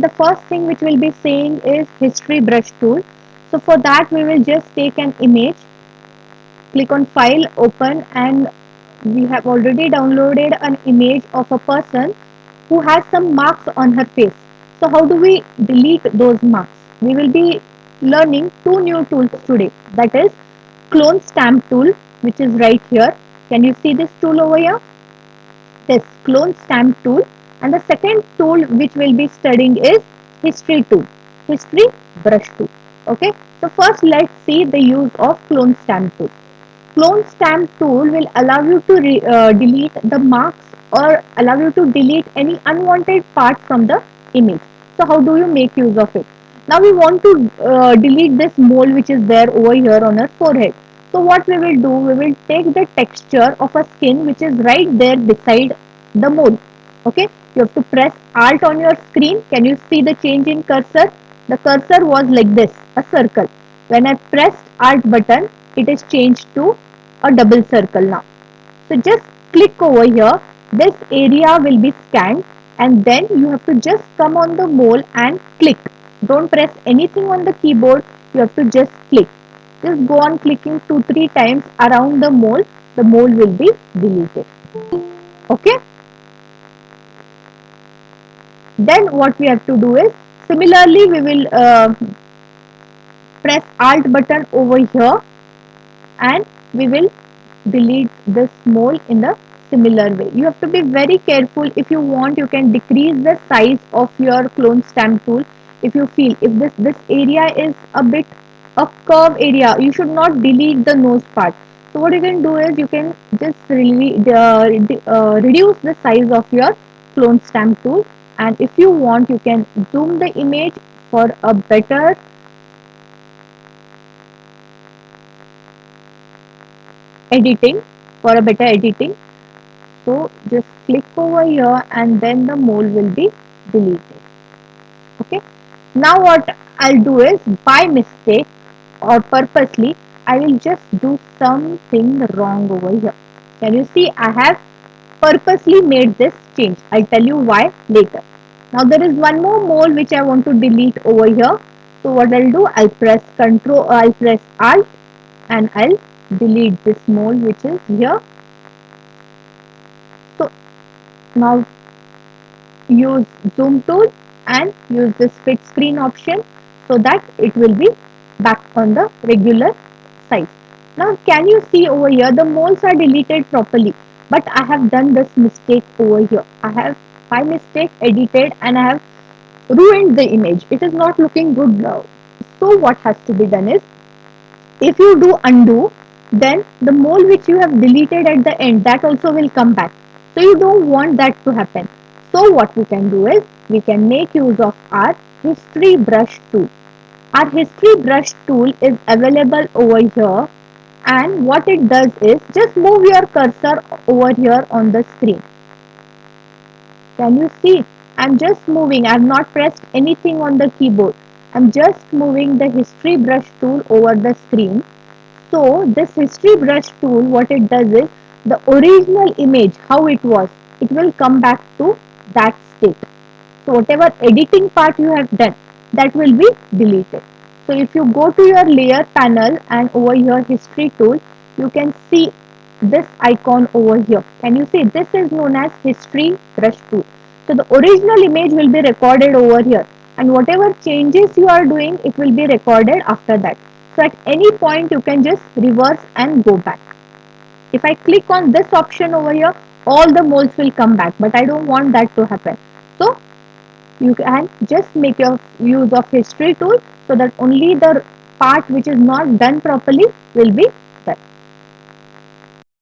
The first thing which we'll be saying is history brush tool. So for that we will just take an image, click on file, open, and we have already downloaded an image of a person who has some marks on her face. So how do we delete those marks? We will be learning two new tools today. That is clone stamp tool, which is right here. Can you see this tool over here? This clone stamp tool. And the second tool which we'll be studying is history tool, history brush tool. Okay. So first let's see the use of clone stamp tool. Clone stamp tool will allow you to delete the marks or allow you to delete any unwanted part from the image. So how do you make use of it? Now we want to delete this mole which is there over here on our forehead. So what we will do, we will take the texture of a skin which is right there beside the mole. Okay, you have to press Alt on your screen. Can you see the change in cursor? The cursor was like this, a circle. When I pressed Alt button, it is changed to a double circle now. So just click over here. This area will be scanned and then you have to just come on the mole and click. Don't press anything on the keyboard. You have to just click. Just go on clicking 2-3 times around the mole. The mole will be deleted. Okay. Then what we have to do is similarly we will press Alt button over here and we will delete this mole in the similar way. You have to be very careful. If you want, you can decrease the size of your clone stamp tool. If you feel if this area is a bit a curve area, you should not delete the nose part. So what you can do is you can just reduce the size of your clone stamp tool, and if you want, you can zoom the image for a better editing. For a better editing, so just click over here and then the mole will be deleted. Okay. Now what I'll do is by mistake or purposely I will just do something wrong over here. Can you see I have purposely made this change. I'll tell you why later. Now there is one more mole which I want to delete over here. So what I'll do, I'll press Alt and I'll delete this mole which is here. So now use zoom tool and use this fit screen option so that it will be back on the regular size. Now can you see over here the moles are deleted properly, but I have done this mistake over here. I have by mistake edited and I have ruined the image. It is not looking good now. So what has to be done is, if you do undo, then the mole which you have deleted at the end, that also will come back. So you don't want that to happen. So what we can do is we can make use of our history brush tool. Our history brush tool is available over here, and what it does is just move your cursor over here on the screen. Can you see? I'm just moving. I have not pressed anything on the keyboard. I'm just moving the history brush tool over the screen. So this history brush tool, what it does is the original image, how it was, it will come back to that state. So whatever editing part you have done, that will be deleted. So if you go to your layer panel and over here history tool, you can see this icon over here. Can you see? This is known as history brush tool. So the original image will be recorded over here, and whatever changes you are doing, it will be recorded after that. So at any point you can just reverse and go back. If I click on this option over here, all the moles will come back, but I don't want that to happen. So you can just make your use of history tool so that only the part which is not done properly will be